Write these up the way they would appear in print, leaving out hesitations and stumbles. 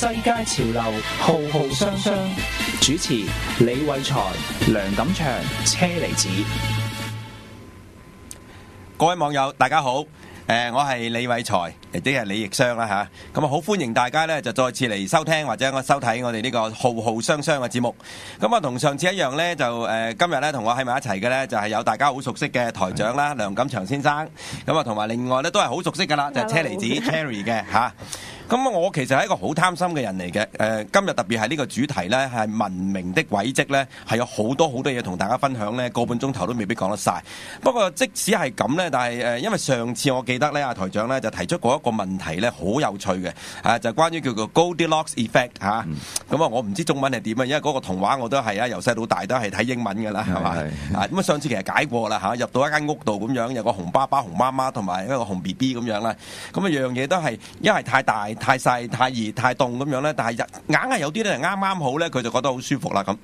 世界潮流，浩浩湯湯。主持李偉才、梁錦祥、車厘子。各位網友大家好，我係李偉才，亦即係李奕商啦吓，咁啊好歡迎大家咧就再次嚟收聽或者收睇我哋呢個浩浩湯湯嘅節目。咁啊同上次一樣咧就今日咧同我喺埋一齊嘅咧就係有大家好熟悉嘅台長啦，梁錦祥先生。咁啊同埋另外咧都係好熟悉噶啦，就係車厘子 Cherry 嘅吓。咁我其實係一個好貪心嘅人嚟嘅，今日特別係呢個主題呢，係文明的軌跡呢，係有好多嘢同大家分享呢，個半鐘頭都未必講得晒。不過即使係咁呢，但係因為上次我記得呢，阿台長呢就提出過一個問題呢，好有趣嘅，就關於叫做 Goldilocks Effect 嚇。咁我唔知中文係點啊，因為嗰個童話我都係由細到大都係睇英文㗎啦，係嘛？咁啊上次其實解過啦嚇，入到一間屋度咁樣，有個熊爸爸、熊媽媽同埋一個熊 BB 咁樣啦，咁啊樣嘢都係一係太大、太細、太熱、太凍咁樣咧，但係硬係有啲咧啱啱好咧，佢就覺得好舒服啦咁。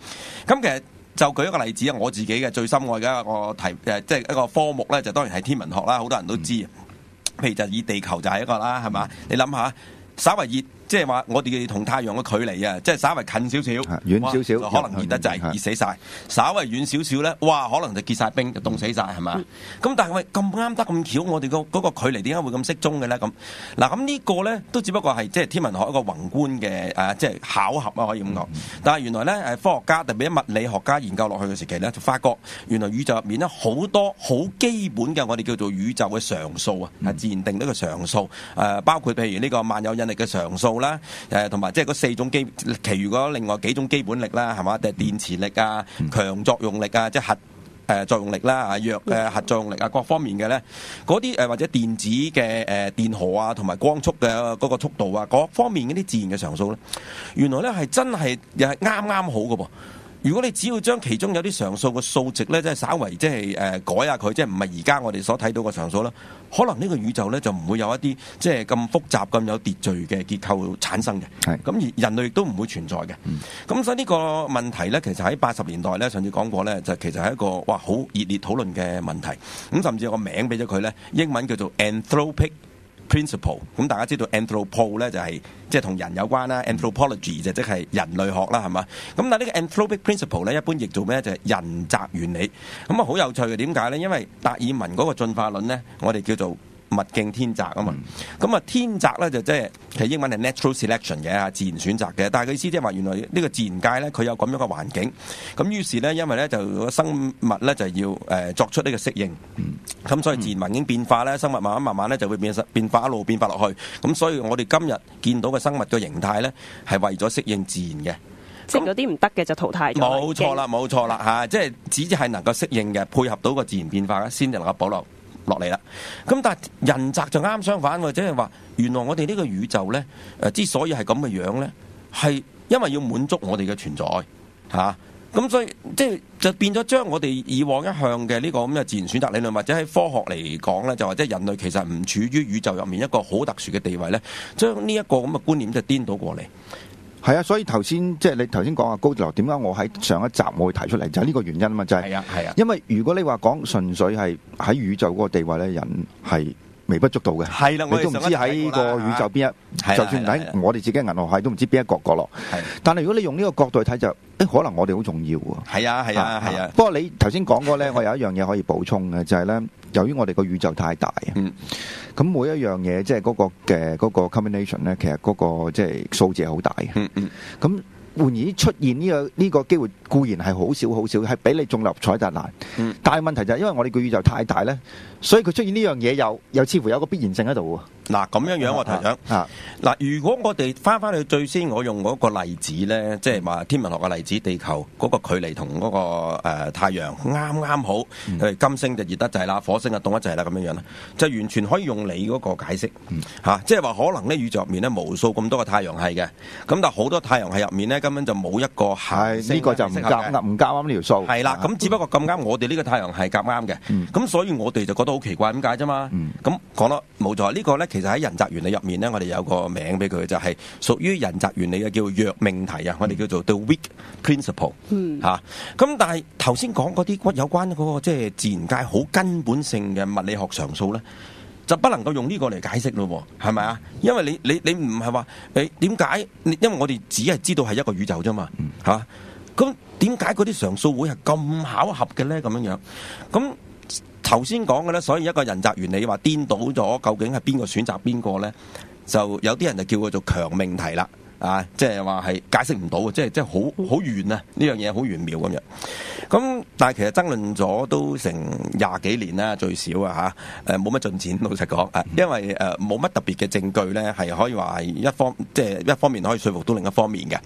咁其實就舉一個例子啊，我自己嘅最深愛嘅一個即係一個科目咧，就當然係天文學啦，好多人都知。譬如就以地球就係一個啦，係嘛？你諗下，稍為熱。即係話我哋同太陽嘅距離啊，即係稍微近少少，遠少少，可能熱得滯，熱死晒；稍微遠少少咧，哇，可能就結晒冰，就凍死晒，係嘛？咁但係喂咁啱得咁巧，我哋嗰個距離點解會咁適中嘅咧？咁嗱，咁呢個咧都只不過係即係天文學一個宏觀嘅即係巧合啊，可以咁講。但係原來咧科學家特別啲物理學家研究落去嘅時期咧，就發覺原來宇宙入面咧好多好基本嘅我哋叫做宇宙嘅常數啊，係自然定得嘅常數包括譬如呢個萬有引力嘅常數啦，同埋即係嗰4種其餘嗰另外幾種基本力啦，係嘛？定係電磁力啊、強作用力啊，即係核作用力啦、弱核作用力啊，各方面嘅咧，嗰啲或者電子嘅電荷啊，同埋光速嘅嗰個速度啊，各方面嗰啲自然嘅常數咧，原來咧係真係又係啱啱好嘅噃。如果你只要將其中有啲常數嘅數值咧，即係稍為即係改下佢，即係唔係而家我哋所睇到嘅常數啦，可能呢個宇宙咧就唔會有一啲即係咁複雜、咁有秩序嘅結構產生嘅。係咁而人類亦都唔會存在嘅。咁所以呢個問題咧，其實喺80年代咧，上次講過咧，就其實係一個好熱烈討論嘅問題。咁甚至有個名俾咗佢咧，英文叫做 Anthropic Principle。咁大家知道 anthropo 咧就係即係同人有關啦 ，anthropology 就即係人類學啦，係嘛？咁但係呢個 anthropic principle 咧，一般譯做咩？就係人擇原理。咁啊好有趣嘅，點解咧？因為達爾文嗰個進化論咧，我哋叫做物競天擇啊嘛。咁啊天擇咧就即係其實英文係 natural selection 嘅，自然選擇嘅。但係佢意思即係話原來呢個自然界咧，佢有咁樣嘅環境。咁於是咧，因為咧就生物咧就要作出呢個適應。咁所以自然環境變化咧，生物慢慢咧就會變化一路變化落去。咁所以我哋今日見到嘅生物嘅形態咧，係為咗適應自然嘅。即係嗰啲唔得嘅就淘汰咗。冇錯啦嚇，即係只係能夠適應嘅，配合到個自然變化先至能夠保留落嚟啦。咁但係人擇就啱相反喎，即係話原來我哋呢個宇宙咧之所以係咁嘅樣咧，係因為要滿足我哋嘅存在嚇。咁所以即係就變咗將我哋以往一向嘅呢個咁嘅自然選擇理論，或者喺科學嚟講咧，就或者人類其實唔處於宇宙入面一個好特殊嘅地位咧，將呢一個咁嘅觀念就顛倒過嚟。係啊，所以頭先即係你頭先講啊高流，點解我喺上一集我會提出嚟就係呢個原因啊嘛，就係因為如果你話講純粹係喺宇宙嗰個地位咧，人係微不足道嘅，係啦，你都唔知喺個宇宙邊一，就算喺我哋自己銀河系都唔知邊一個角落。但係如果你用呢個角度去睇就，可能我哋好重要喎。係啊。不過你頭先講過咧，我有一樣嘢可以補充嘅，就係咧，由於我哋個宇宙太大啊，咁每一樣嘢即係嗰個 combination 咧，其實嗰個即係數字係好大嘅。咁換而出現呢個機會固然係好少，係比你中六合彩就難。但係問題就係因為我哋個宇宙太大咧，所以佢出現呢樣嘢又似乎有個必然性喺度喎。嗱咁樣樣，我提想嗱，如果我哋翻去最先，我用嗰個例子咧，即係話天文學嘅例子，地球嗰個距離同嗰個太陽啱好，金星就熱得滯啦，火星就凍得滯啦，咁樣樣啦，就完全可以用你嗰個解釋即係話可能咧宇宙入面咧無數咁多個太陽系嘅，咁但係好多太陽系入面咧根本就冇一個係呢個就唔夾啱呢條數。係啦，咁只不過咁啱我哋呢個太陽系夾啱嘅，咁所以我哋就覺得好奇怪，點解啫嘛？咁講得冇錯，呢個咧其實喺人擇原理入面咧，我哋有個名俾佢，就係屬於人擇原理嘅叫弱命題啊，我哋叫做 The Weak Principle。咁但係頭先講嗰啲有關嗰個即係自然界好根本性嘅物理學常數咧，就不能夠用呢個嚟解釋咯，係咪啊？因為你唔係話點解？因為我哋只係知道係一個宇宙啫嘛，嚇。咁點解嗰啲常數會係咁巧合嘅咧？咁樣樣咁。頭先講嘅咧，所以一個人擇原理話顛倒咗，究竟係邊個選擇邊個咧？就有啲人就叫佢做強命題啦，啊，即係話係解釋唔到嘅，即係好玄啊！呢樣嘢好玄妙咁樣。咁但係其實爭論咗都成20幾年啦，最少啊嚇，冇乜進展。老實講，因為冇乜特別嘅證據咧，係可以話係一方面可以說服到另一方面嘅。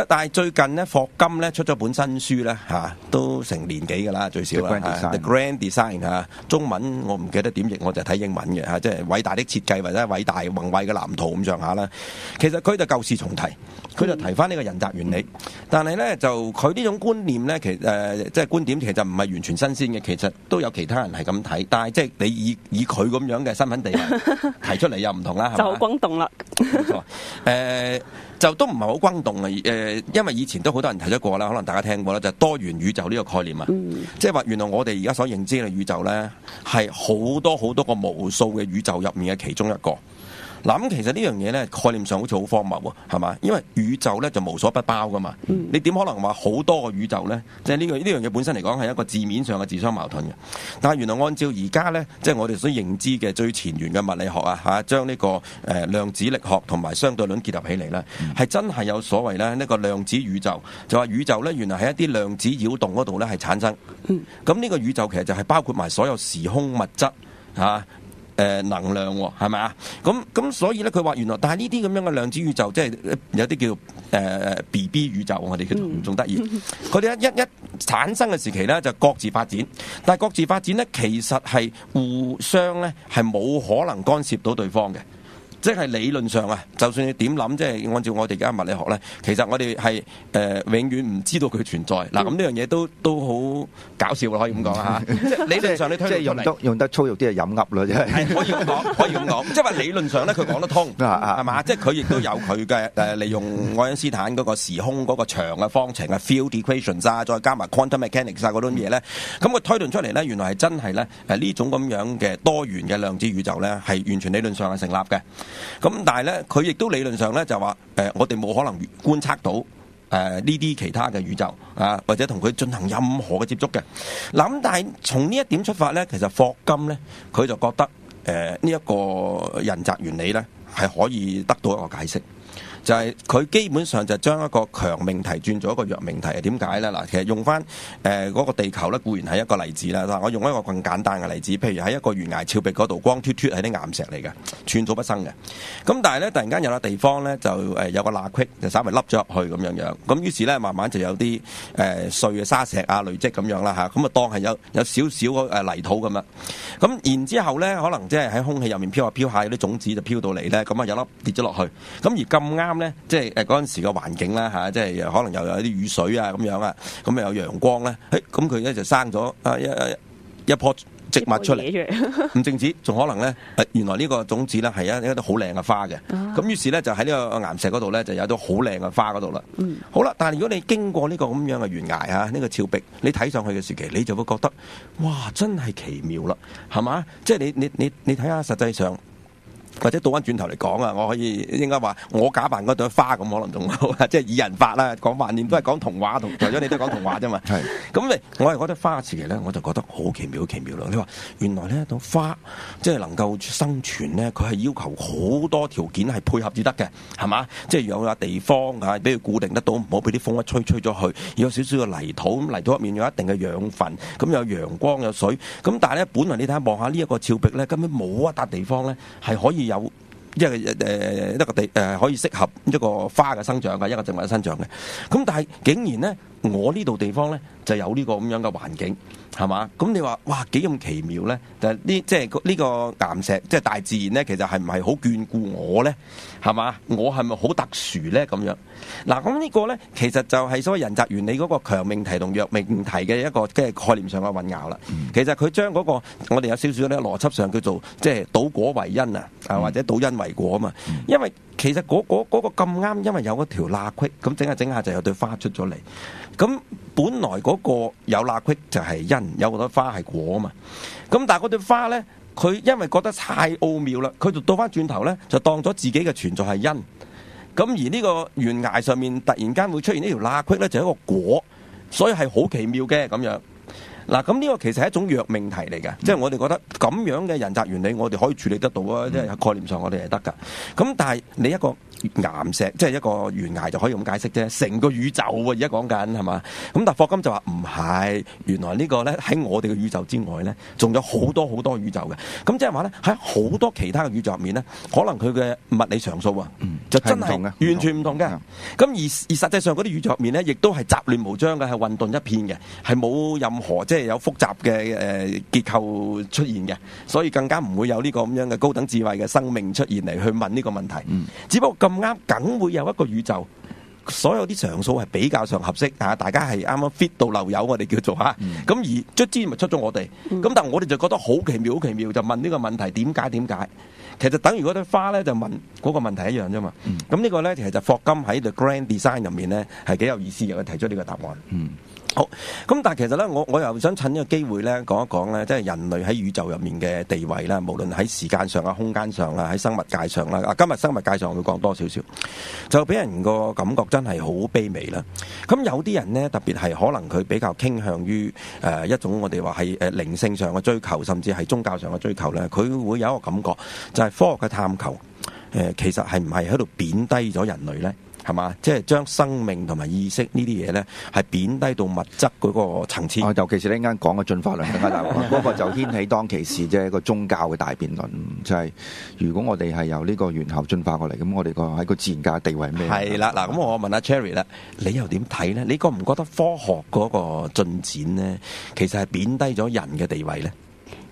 但係最近呢，霍金咧出咗本新書咧都成年幾㗎啦，最少啦。The Grand Design 嚇，中文我唔記得點譯，我就睇英文嘅嚇，即係偉大的設計或者偉大宏偉嘅藍圖咁上下啦。其實佢就舊事重提，佢就提翻呢個人擇原理，但係咧就佢呢種觀念咧，即係觀點其實唔係完全新鮮嘅，其實都有其他人係咁睇，但係即係你以佢咁樣嘅身份地位提出嚟又唔同啦，係嘛？就好轟動啦。冇錯，就都唔係好轟動啊！因為以前都好多人提出過啦，可能大家聽過啦，就係多元宇宙呢個概念啊，即係話原來我哋而家所認知嘅宇宙咧，係好多好多個無數嘅宇宙入面嘅其中一個。嗱咁其實呢樣嘢咧概念上好似好荒謬喎，係嘛？因為宇宙咧就無所不包噶嘛，你點可能話好多個宇宙咧？即係呢樣嘢本身嚟講係一個字面上嘅自相矛盾嘅。但係原來按照而家咧，即係我哋所認知嘅最前沿嘅物理學啊，將呢個量子力學同埋相對論結合起嚟咧，係真係有所謂咧呢個量子宇宙，就話宇宙咧原來喺一啲量子擾動嗰度咧係產生。咁呢個宇宙其實就係包括埋所有時空物質能量喎，係咪啊？咁所以咧，佢話原來，但係呢啲咁樣嘅量子宇宙，即係有啲叫BB 宇宙，我哋叫仲得意。佢哋一產生嘅時期咧，就各自發展，但係各自發展咧，其實係互相咧係冇可能干涉到對方嘅。即係理論上啊，就算你點諗，即係按照我哋而家物理學咧，其實我哋係永遠唔知道佢存在。嗱，咁呢樣嘢都好搞笑啦，可以咁講啊嚇！即係理論上你推即係用得粗俗啲係飲噏啦，真係可以咁講，可以咁講。即係話理論上咧，佢講得通，係嘛？即係佢亦都有佢嘅利用愛因斯坦嗰個時空嗰個長嘅方程啊 field equations 啊，再加埋 quantum mechanics 啊嗰種嘢咧，咁佢推論出嚟咧，原來係真係咧呢種咁樣嘅多元嘅量子宇宙咧，係完全理論上係成立嘅。咁但係咧，佢亦都理論上咧就話我哋冇可能觀察到呢啲其他嘅宇宙啊，或者同佢進行任何嘅接觸嘅。嗱咁，但係從呢一點出發咧，其實霍金咧佢就覺得呢一個人擇原理咧係可以得到一個解釋。就係佢基本上就將一個強命題轉咗一個弱命題。點解咧？嗱，其實用翻嗰個地球咧，固然係一個例子啦。但係我用一個更簡單嘅例子，譬如喺一個懸崖峭壁嗰度，光脫脫係啲岩石嚟嘅，寸草不生嘅。咁但係咧，突然間有個地方咧，就有個罅隙，就稍微凹咗入去咁樣。咁於是咧，慢慢就有啲碎嘅沙石啊累積咁樣啦嚇。咁啊當係有少少泥土咁樣。咁然之後咧，可能即係喺空氣入面飄下，有啲種子就飄到嚟咧，咁啊有粒跌咗落去。咁而咁啱咧，即係嗰陣時嘅環境啦嚇，即係可能又有啲雨水啊咁樣啊，咁又有陽光咧，咁佢咧就生咗一棵植物出嚟，唔淨止，仲可能咧原來呢個種子咧係一朵好靚嘅花嘅，咁於是咧就喺呢個岩石嗰度咧就有咗好靚嘅花嗰度啦。好啦，但係如果你經過呢個咁樣嘅懸崖啊，呢個峭壁，你睇上去嘅時期，你就會覺得哇，真係奇妙啦，係嘛？即係你睇下實際上。或者倒翻轉頭嚟講啊，我可以應該話我假扮嗰朵花咁，可能仲好，即係以人法啦。講萬年都係講童話，除咗你都講童話啫嘛。係咁我係覺得花時期咧，我就覺得好奇妙，好奇妙咯。你話原來呢一朵花即係能夠生存咧，佢係要求好多條件係配合至得嘅，係嘛？即係有個地方啊，俾佢固定得到，唔好俾啲風一吹咗去，要有少少嘅泥土，咁泥土入面有一定嘅養分，咁有陽光有水。咁但係咧，本來你睇下望下呢一個峭壁咧，根本冇一笪地方咧係可以有一個地可以適合一個花嘅生長嘅，一個植物嘅生長嘅。咁但係竟然咧，我呢度地方咧就有呢個咁樣嘅環境，係嘛？咁你話哇幾咁奇妙咧？但係即係呢個岩石，即係大自然咧，其實係唔係好眷顧我咧？係嘛？我係咪好特殊咧？咁樣嗱，咁呢個咧其實就係所謂人擇原理嗰個強命題同弱命題嘅一個即係概念上嘅混淆啦。其實佢將嗰個我哋有少少咧邏輯上叫做即係倒果為因啊，或者倒因為果啊嘛。因為其實嗰個咁啱，因為有嗰條罅隙，咁整下就有對花出咗嚟。咁本來嗰個有罅隙就係因，有嗰朵花係果啊嘛。咁但係嗰朵花咧，佢因為覺得太奧妙啦，佢就倒翻轉頭咧，就當咗自己嘅存在係因。咁而呢個懸崖上面突然間會出現呢條罅隙咧，就係一個果，所以係好奇妙嘅咁樣。嗱，咁呢個其實係一種弱命題嚟嘅，即係我哋覺得咁樣嘅人擇原理，我哋可以處理得到啊，即係概念上我哋係得㗎。咁但係你一個岩石，即係一個懸崖就可以咁解釋啫，成個宇宙喎，而家講緊係嘛？咁但霍金就話唔係，原來呢個咧喺我哋嘅宇宙之外咧，仲有好多好多宇宙嘅。咁即係話咧喺好多其他嘅宇宙入面咧，可能佢嘅物理常數啊，就真係完全唔同嘅。咁而實際上嗰啲宇宙入面咧，亦都係雜亂無章嘅，係混沌一片嘅，係冇任何即係有複雜嘅結構出現嘅，所以更加唔會有呢個咁樣嘅高等智慧嘅生命出現嚟去問呢個問題。只不過咁啱，梗會有一個宇宙，所有啲常數係比較上合適啊！大家係啱啱 fit 到漏油，我哋叫做嚇。咁而卒之咪出咗我哋。咁但係我哋就覺得好奇妙，好奇妙，就問呢個問題點解？其實等於嗰朵花咧，就問嗰個問題一樣啫嘛。咁呢個咧其實就霍金喺 The Grand Design 入面咧係幾有意思嘅，佢提出呢個答案。好，咁但係其實咧，我又想趁呢個機會咧講一講咧，即係人類喺宇宙入面嘅地位啦，無論喺時間上啊、空間上啦、喺生物界上啦。今日生物界上我會講多少少，就俾人個感覺真係好卑微啦。咁有啲人呢，特別係可能佢比較傾向於一種我哋話係靈性上嘅追求，甚至係宗教上嘅追求咧，佢會有一個感覺，就係科學嘅探求，其實係唔係喺度貶低咗人類咧？係嘛？即係將生命同埋意識呢啲嘢咧，係貶低到物質嗰個層次。尤其是你啱啱講嘅進化論更加大鑊，嗰個就掀起當其時即係一個宗教嘅大辯論，就係如果我哋係由呢個猿猴進化過嚟，咁我哋個喺個自然界嘅地位係咩？係啦，嗱，咁我問下 Cherry 啦，你又點睇咧？你覺唔覺得科學嗰個進展咧，其實係貶低咗人嘅地位咧？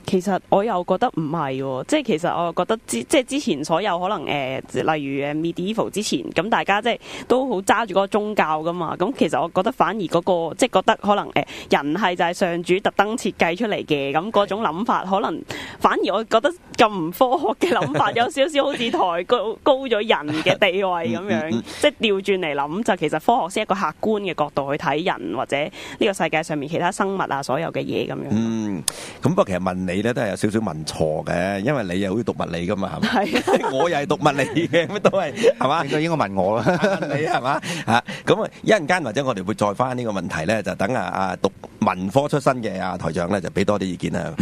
其實我又覺得唔係喎，即係其實我又覺得即係之前所有可能例如medieval 之前，咁大家即係都好揸住嗰個宗教噶嘛，咁其實我覺得反而嗰個即係覺得可能人係就係上主特登設計出嚟嘅，咁嗰種諗法可能反而我覺得咁唔科學嘅諗法，有少少好似抬高咗人嘅地位咁樣，即係調轉嚟諗就其實科學先係一個客觀嘅角度去睇人或者呢個世界上面其他生物啊所有嘅嘢咁樣。咁不過其實問你咧都係有少少問錯嘅，因為你又好似讀物理噶嘛，係咪？係，我又係讀物理嘅，乜都係嘛？應該問我啦，問你係嘛？咁啊一陣間或者我哋會再翻呢個問題咧，就等讀文科出身嘅台長咧就俾多啲意見啦。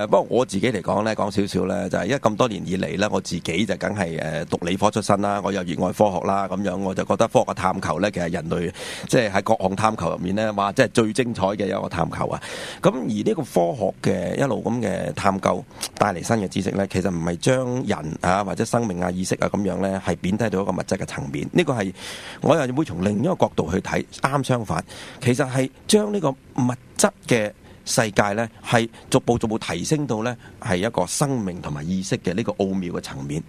不過我自己嚟講咧，講少少咧，就係因為咁多年以嚟咧，我自己就梗係讀理科出身啦，我又熱愛科學啦，咁樣我就覺得科學嘅探求咧，其實人類即係喺各項探求入面咧，哇，即係最精彩嘅一個探求啊！咁而呢個科學嘅一路咁嘅探究帶嚟新嘅知識咧，其實唔係將人或者生命啊、意識啊咁樣咧，係貶低到一個物質嘅層面。呢個係我又會從另一個角度去睇，啱相反，其實係將呢個物質嘅世界咧，係逐步提升到咧係一個生命同埋意識嘅呢個奧妙嘅層面。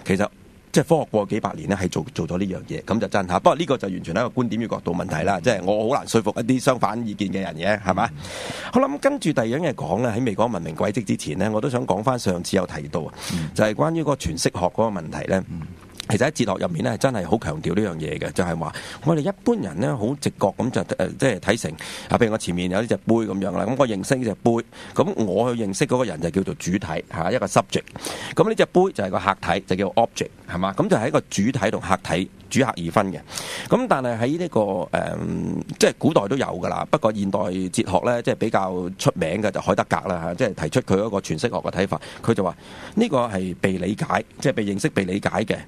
其實即係科學過幾百年咧，係做咗呢樣嘢，咁就真嚇。不過呢個就完全係一個觀點與角度問題啦。即係我好難說服一啲相反意見嘅人嘅，係嘛？好啦，咁跟住第二樣嘢講咧，喺未講文明軌跡之前咧，我都想講翻上次有提到就係關於個詮釋學嗰個問題咧。其實喺哲學入面咧，係真係好強調呢樣嘢嘅，就係話我哋一般人咧好直覺咁就即係睇成譬如我前面有呢隻杯咁樣啦，咁我認識呢隻杯，咁我去認識嗰個人就叫做主體一個 subject， 咁呢隻杯就係個客體，就叫 object 係嘛，咁就係一個主體同客體主客二分嘅。咁但係喺呢個即係古代都有㗎啦，不過現代哲學咧即係比較出名嘅就海德格啦，即係提出佢嗰個詮釋學嘅睇法，佢就話呢個係被理解，即係被認識、被理解嘅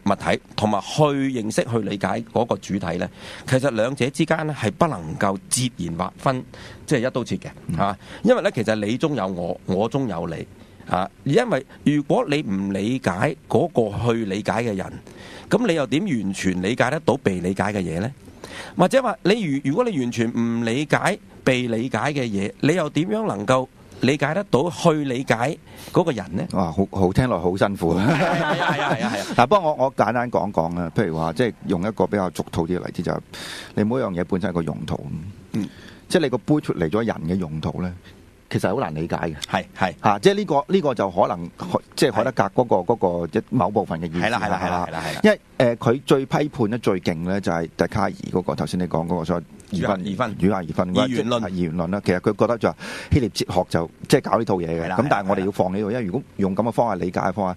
物體，同埋去認識、去理解嗰個主體咧，其實兩者之間咧係不能夠截然劃分，即係一刀切嘅嚇。因為咧其實你中有我，我中有你嚇。因為如果你唔理解嗰個去理解嘅人，咁你又點完全理解得到被理解嘅嘢咧？或者話你如果你完全唔理解被理解嘅嘢，你又點樣能夠理解得到去理解嗰個人呢？哇，好聽落好辛苦啊！係啊！不過我簡單講講啦，譬如話即係用一個比較俗套啲嘅例子，就係你每樣嘢本身係個用途，即係你個杯出嚟咗人嘅用途咧，其實好難理解嘅。係嚇，即係呢個就可能即係海德格嗰個某部分嘅意思。係啦。因為佢最批判得最勁咧，就係笛卡爾嗰個頭先你講嗰個所謂儒雅二分二元論二元論啦。其實佢覺得就希臘哲學就即係搞呢套嘢嘅。咁但係我哋要放呢度，因為如果用咁嘅方法理解嘅方法，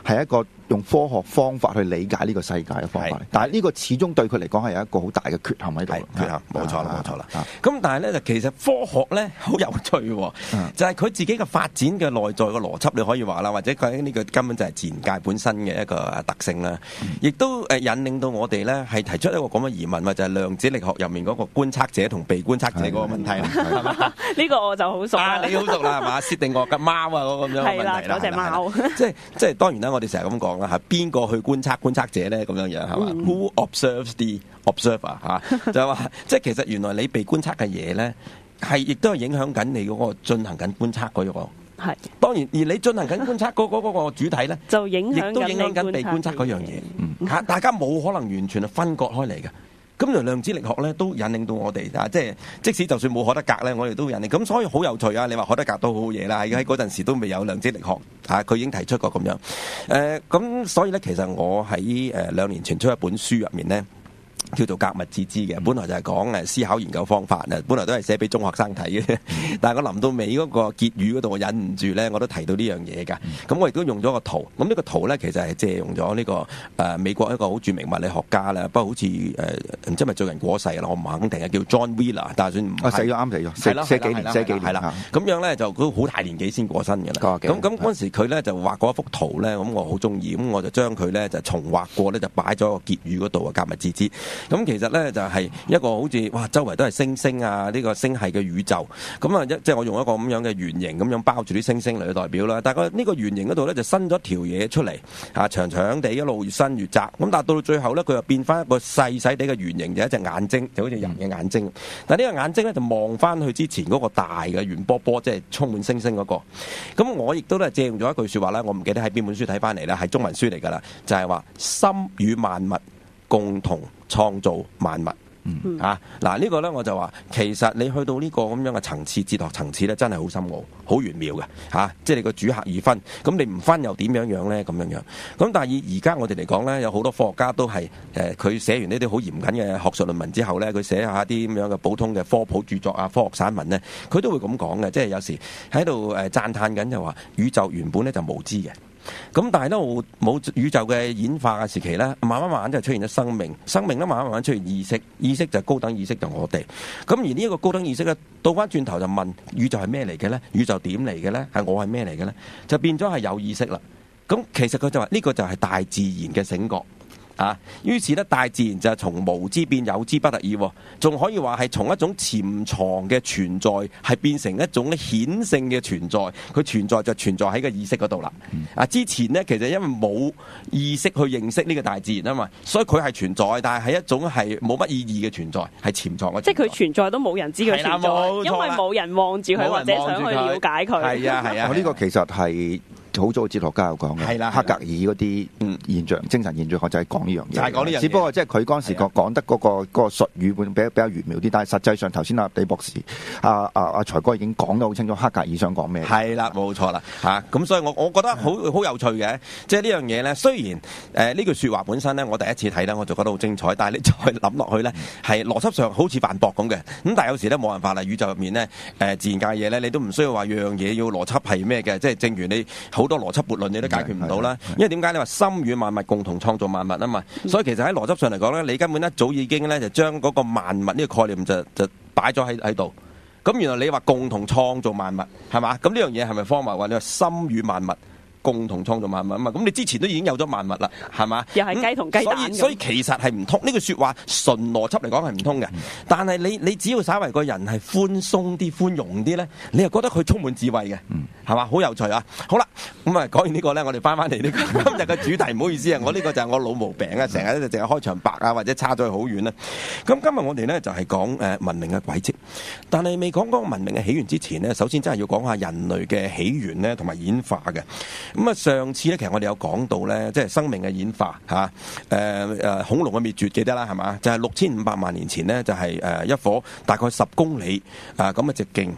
係一個用科學方法去理解呢個世界嘅方法。但係呢個始終對佢嚟講係有一個好大嘅缺陷喺度。缺陷，冇錯啦。咁但係咧，其實科學咧好有趣喎，就係佢自己嘅發展嘅內在嘅邏輯，你可以話啦，或者佢呢個根本就係自然界本身嘅一個特性啦。亦都引領到我哋咧係提出一個咁嘅疑問，就係量子力學入面嗰個觀察者同被觀察者嗰個問題啦，係嘛？呢個我就好熟啦。你好熟啦，係嘛？薛定諤嘅貓啊嗰個咁樣嘅問題啦。係啦，嗰隻貓。即係當然啦，我哋成日咁講啦嚇，邊個去觀察者咧咁樣樣係嘛？Who observes the observer 嚇？就係話，即係其實原來你被觀察嘅嘢咧，係亦都係影響緊你嗰個進行緊觀察嗰個。係。當然，而你進行緊觀察嗰個主體咧，就亦都影響緊被觀察嗰樣嘢。嚇，大家冇可能完全係分割開嚟嘅。咁就量子力學咧都引領到我哋啊，即使就算冇海德格咧，我哋都引領。咁所以好有趣啊！你話海德格都好好嘢啦，喺嗰陣時都未有量子力學嚇，佢已經提出過咁樣。咁所以咧，其實我喺2年前出一本書入面咧，叫做格物致知嘅，本來就係講思考研究方法啊，本來都係寫俾中學生睇嘅，但係我臨到尾嗰個結語嗰度，我忍唔住咧，我都提到呢樣嘢㗎。咁我亦都用咗個圖，咁呢個圖咧其實係借用咗呢個美國一個好著名物理學家啦，不過好似唔知係咪最近過世啦，我唔肯定嘅，叫 John Wheeler，但係算唔死咗啱死咗，寫幾年係啦，咁樣咧就佢好大年紀先過身嘅啦。咁嗰陣時佢咧就畫過一幅圖咧，咁我好中意，咁我就將佢咧就重畫過咧，就擺咗個結語嗰度啊，格物致知。咁其實咧就係一個好似哇，周圍都係星星啊！呢個星系嘅宇宙，咁啊即係我用一個咁樣嘅圓形咁樣包住啲星星嚟去代表啦。但係呢個圓形嗰度咧就伸咗條嘢出嚟，啊長長地一路越伸越窄。咁但係到最後咧，佢又變翻一個細細地嘅圓形，就一隻眼睛，就好似人嘅眼睛。但係呢個眼睛咧就望翻去之前嗰個大嘅圓波波，即係充滿星星嗰個。咁我亦都咧借用咗一句説話啦，我唔記得喺邊本書睇翻嚟啦，係中文書嚟㗎啦，就係話心與萬物共同創造萬物。嗱呢個咧我就話，其實你去到呢個咁樣嘅層次，哲學層次咧，真係好深奧、好玄妙嘅即係你個主客二分，咁你唔分又點樣樣咧？咁樣樣。咁但係以而家我哋嚟講咧，有好多科學家都係佢寫完呢啲好嚴謹嘅學術論文之後咧，佢寫下啲咁樣嘅普通嘅科普著作啊、科學散文咧，佢都會咁講嘅，即係有時喺度讚歎緊就話宇宙原本咧就無知嘅。咁但係咧冇宇宙嘅演化嘅時期咧，慢慢就出現咗生命，生命咧慢慢出現意識，意識就係高等意識，就我哋。咁而呢一個高等意識咧，倒翻轉頭就問宇宙係咩嚟嘅咧？宇宙點嚟嘅咧？係我係咩嚟嘅咧？就變咗係有意識啦。咁其實佢就話呢個就係大自然嘅醒覺。於是咧，大自然就係從無知變有知不得已，仲可以話係從一種潛藏嘅存在，係變成一種顯性嘅存在。佢存在就存在喺個意識嗰度啦。之前呢，其實因為冇意識去認識呢個大自然啊嘛，所以佢係存在，但係一種係冇乜意義嘅存在，係潛藏嘅。即係佢存在都冇人知佢存在，因為冇人望住佢或者想去了解佢。係啊，我呢個其實係。好早哲學家有講嘅，黑格爾嗰啲現象、精神現象學就係講呢樣嘢，就係講呢樣嘢。只不過即係佢嗰陣時講得嗰個術語會比較玄妙啲，但係實際上頭先李博士、財哥已經講得好清楚，黑格爾想講咩？係啦，冇錯啦，咁所以我覺得好有趣嘅，即係呢樣嘢咧。雖然呢句説話本身咧，我第一次睇咧，我就覺得好精彩，但係你再諗落去咧，係邏輯上好似反駁咁嘅。咁但係有時咧冇辦法啦，宇宙入面咧自然界嘢咧，你都唔需要話樣嘢要邏輯係咩嘅，即係正如你好多邏輯悖論你都解決唔到啦，因為點解你話心與萬物共同創造萬物啊嘛，所以其實喺邏輯上嚟講咧，你根本一早已經咧就將嗰個萬物呢個概念就擺咗喺度。咁原來你話共同創造萬物係嘛？咁呢樣嘢係咪荒謬？話你話心與萬物共同創造萬物啊嘛，咁你之前都已經有咗萬物啦，係嘛？又係雞同雞蛋。所以其實係唔通，呢句説話純邏輯嚟講係唔通嘅。但係你只要稍為個人係寬鬆啲、寬容啲咧，你又覺得佢充滿智慧嘅，係嘛？好有趣啊！好啦，咁啊講完呢個咧，我哋翻嚟呢個今日嘅主題，唔好意思啊，我呢個就係我老毛病啊，成日咧就淨係開場白啊，或者差咗去好遠啦。咁今日我哋咧就係講文明嘅軌跡，但係未講嗰個文明嘅起源之前呢，首先真係要講下人類嘅起源咧同埋演化嘅。咁啊，上次咧，其實我哋有講到咧，即係生命嘅演化嚇，恐龍嘅滅絕記得啦，係嘛？就係6500萬年前呢，就係一顆大概10公里咁嘅直徑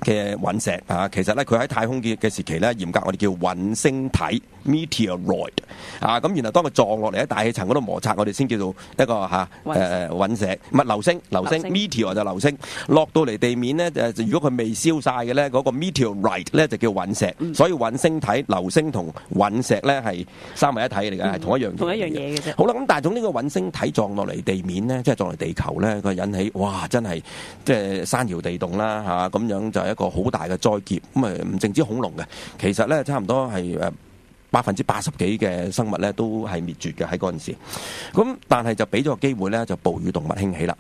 嘅隕石啊，其實咧佢喺太空嘅時期咧，嚴格我哋叫隕星體， meteoroid 啊，咁然後當佢撞落嚟喺大氣層嗰度摩擦，我哋先叫做一個隕石，唔係流星 meteor 就流星落到嚟地面咧，如果佢未燒晒嘅咧，嗰個 meteorite 咧就叫隕石，所以隕星體、流星同隕石咧係三位一體嚟嘅，係同一樣嘢嘅啫。好啦，咁但係總呢個隕星體撞落嚟地面咧，即係撞嚟地球咧，佢引起哇真係即係山搖地動啦嚇，咁樣就係一個好大嘅災劫。咁啊唔淨止恐龍嘅，其實咧差唔多係80%幾嘅生物咧都係滅絕嘅喺嗰陣時，咁但係就俾咗個機會咧，就哺乳動物興起啦。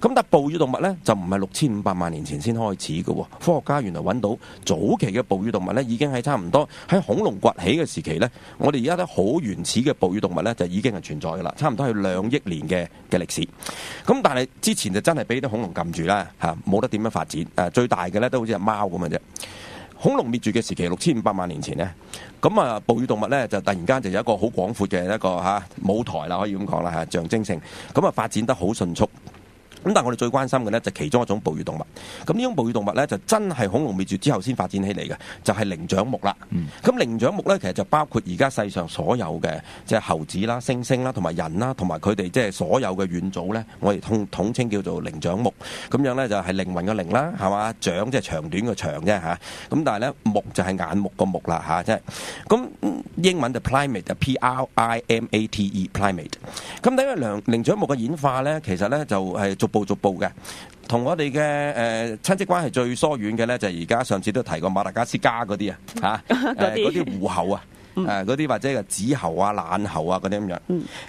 咁但係哺乳動物咧就唔係6500萬年前先開始嘅喎，科學家原來揾到早期嘅哺乳動物咧已經係差唔多喺恐龍崛起嘅時期咧，我哋而家咧好原始嘅哺乳動物咧就已經係存在嘅啦，差唔多係2億年嘅歷史。咁但係之前就真係俾啲恐龍撳住啦嚇，冇得點樣發展。最大嘅咧都好似係貓咁嘅啫。恐龍滅絕嘅時期6500萬年前呢，咁啊哺乳動物咧就突然間就有一個好廣闊嘅一個舞台啦，可以咁講啦，象徵性，咁啊發展得好迅速。咁但係我哋最關心嘅咧就其中一種哺乳動物，咁呢種哺乳動物咧就真係恐龍滅絕之後先發展起嚟嘅，就係靈長目啦。咁靈長目咧其實就包括而家世上所有嘅即係猴子啦、猩猩啦、同埋人啦，同埋佢哋即係所有嘅遠祖咧，我哋統稱叫做靈長目。咁樣咧就係靈魂嘅靈啦，係嘛？長即係長短嘅長啫嚇。咁但係咧目就係眼目個目啦嚇，即係咁英文就 primate 就 primate primate。咁睇下靈長目嘅演化咧，其實咧就係逐步嘅，同我哋嘅親戚關係最疏遠嘅咧，就係而家上次都提過馬達加斯加嗰啲嗰啲狐猴啊，嗰啲或者係子猴啊、懶猴啊嗰啲咁樣。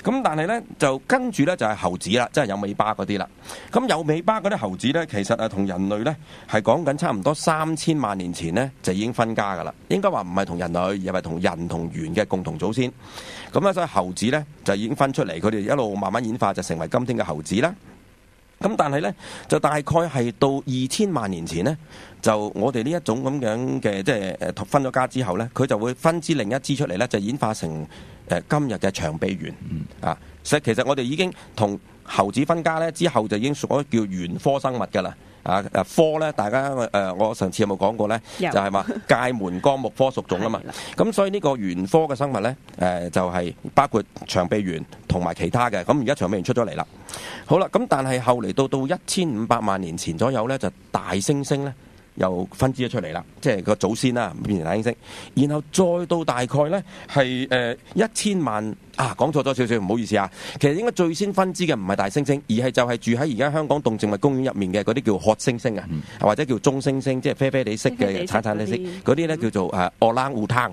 咁但係咧就跟住咧就係猴子啦，即係有尾巴嗰啲啦。咁有尾巴嗰啲猴子咧，其實同人類咧係講緊差唔多3000萬年前咧就已經分家噶啦。應該話唔係同人類，而係同人同猿嘅共同祖先。咁咧所以猴子咧就已經分出嚟，佢哋一路慢慢演化就成為今天嘅猴子啦。咁但係咧，就大概係到2000萬年前咧，就我哋呢一種咁樣嘅即係分咗家之後咧，佢就會分支另一支出嚟咧，就演化成今日嘅長臂猿啊。其實我哋已經同猴子分家咧之後，就已經屬於叫猿科生物㗎啦。科咧，大家我上次有冇講過咧？就係話界門綱目科屬種啊嘛。咁所以呢個猿科嘅生物咧，就係包括長臂猿同埋其他嘅。咁而家長臂猿出咗嚟啦。好啦，咁但係後嚟到1500萬年前左右咧，就大猩猩咧又分支咗出嚟啦，即係個祖先啦變成大猩猩。然後再到大概咧係1000萬。講錯咗少少，唔好意思啊。其實應該最先分支嘅唔係大猩猩，而係就係住喺而家香港動植物公園入面嘅嗰啲叫褐猩猩啊，或者叫棕猩猩，即係啡啡地色嘅橙橙地色嗰啲咧叫做orang-utan。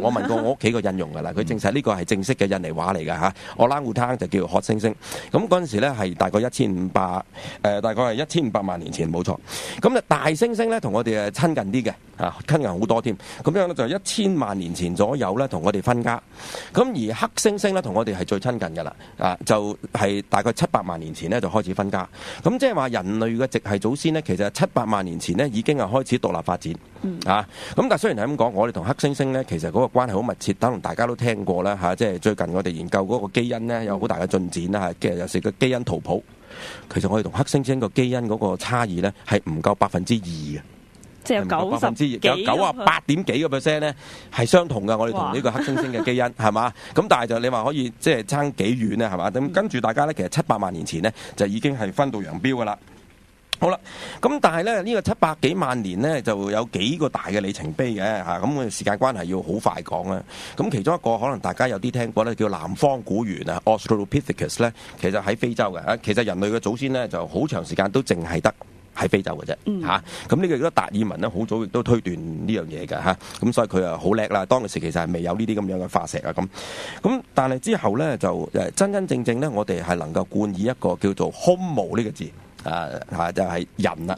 我問過我屋企個印傭㗎啦，佢證實呢個係正式嘅印尼話嚟㗎嚇。orang-utan就叫褐猩猩。咁嗰陣時咧係大概大概係1500萬年前冇錯。咁就大猩猩咧同我哋親近啲嘅親近好多添。咁樣咧就1000萬年前左右咧同我哋分家。咁而黑猩猩咧同我哋係最親近㗎啦。就係大概700萬年前咧就開始分家。咁即係話人類嘅直系祖先咧，其實700萬年前咧已經係開始獨立發展。咁但係雖然係咁講，我哋同黑猩猩咧其實嗰個關係好密切，可能大家都聽過啦嚇，即係最近我哋研究嗰個基因咧有好大嘅進展啦嚇，有時個基因圖譜，其實我哋同黑猩猩個基因嗰個差異咧係唔夠2%嘅，即係有98點幾個 percent 咧係相同嘅，我哋同呢個黑猩猩嘅基因係嘛？咁但係就你話可以即係爭幾遠咧係嘛？咁跟住大家咧其實700萬年前咧就已經係分道揚鑣㗎啦。好啦，咁但係咧呢個700幾萬年咧就有幾個大嘅里程碑嘅嚇，咁我時間關係要好快講啦。咁其中一個可能大家有啲聽過咧，叫南方古猿啊 ，Australopithecus 咧，其實喺非洲嘅。其實人類嘅祖先咧就好長時間都淨係得喺非洲嘅啫嚇。咁呢個亦都達爾文咧好早亦都推斷呢樣嘢嘅嚇。咁所以佢啊好叻啦。當時其實係未有呢啲咁樣嘅化石啊咁但係之後咧就真正咧，我哋係能夠冠以一個叫做 Homo 呢個字。就係人啦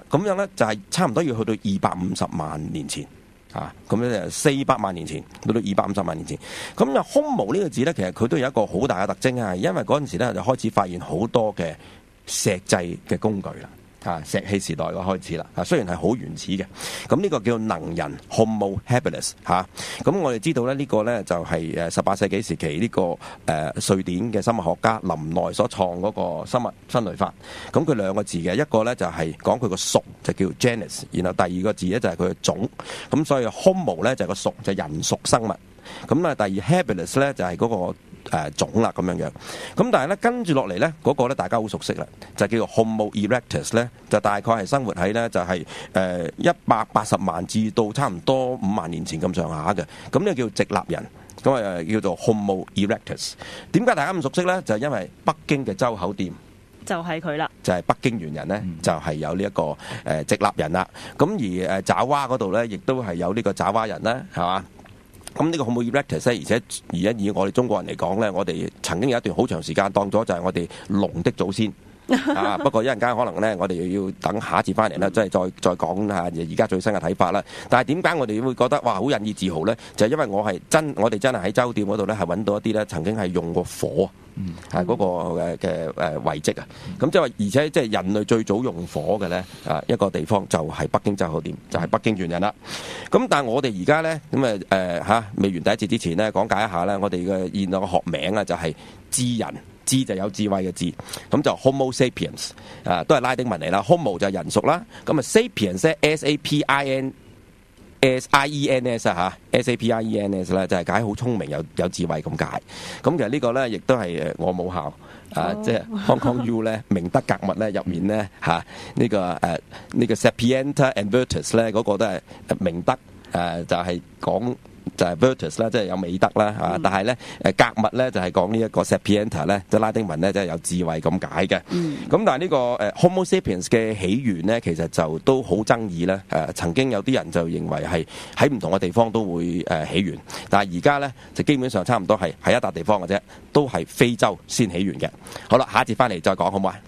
咁樣咧就係差唔多要去到250萬年前咁樣就400萬年前到250萬年前。咁啊 Homo 呢個字咧，其實佢都有一個好大嘅特徵啊，因為嗰陣時咧就開始發現好多嘅石製嘅工具啦。石器時代嘅開始啦，雖然係好原始嘅，咁呢個叫能人 Homo habilis 咁我哋知道咧呢個咧就係18世紀時期呢個瑞典嘅生物學家林奈所創嗰個生物分類法。咁佢兩個字嘅，一個咧就係講佢個屬就叫 genus， 然後第二個字咧就係佢嘅種。咁所以 Homo 咧就係個屬，就係人屬生物咁啊第二 habilis 咧就係嗰個種啦咁樣樣，咁但係咧跟住落嚟咧嗰個咧大家好熟悉啦，就叫做 Homo erectus 咧，就大概係生活喺咧就係180萬至到差唔多5萬年前咁上下嘅，咁呢個叫直立人，咁叫做 Homo erectus。點解大家咁熟悉咧？就係因為北京嘅周口店。就係佢啦，就係北京猿人咧，就係有呢一個直立人啦。咁而爪哇嗰度咧，亦都係有呢個爪哇人啦，係嘛？咁呢個 Homo erectus 咧，而且而家以我哋中國人嚟講咧，我哋曾經有一段好長時間當咗就係我哋龍的祖先。啊！不過一陣間可能咧，我哋要等下一次翻嚟啦，即係再講下而家最新嘅睇法啦。但係點解我哋會覺得哇好引以自豪咧？就係因為我哋真係喺周店嗰度咧，係揾到一啲咧曾經係用過火嗰個嘅遺跡啊！咁即係話，而且即係人類最早用火嘅咧一個地方就係北京周口店，就係北京猿人啦。咁但係我哋而家咧咁未完第一節之前咧，講解一下咧，我哋嘅現有嘅學名啊，就係智人。智就有智慧嘅智，咁就 Homo sapiens 都係拉丁文嚟啦。Homo 就係人屬啦，咁啊 sapiens 咧 S-A-P-I-N-S-I-E-N-S 啊嚇 S-A-P-I-E-N-S 咧就係解好聰明有智慧咁解。咁其實呢個咧亦都係我母校即係 Hong Kong U 咧明德格物咧入面咧呢個 Sapienta and Virtus 咧嗰個都係明德就係講。就係 virtus 啦，即係有美德啦，但係咧格物咧就係講呢一個 sapienta 咧，即係拉丁文咧，即係有智慧咁解嘅。咁但係呢個Homo sapiens 嘅起源咧，其實就都好爭議咧。曾經有啲人就認為係喺唔同嘅地方都會起源，但係而家咧就基本上差唔多係喺一笪地方嘅啫，都係非洲先起源嘅。好啦，下一節翻嚟再講好唔好啊？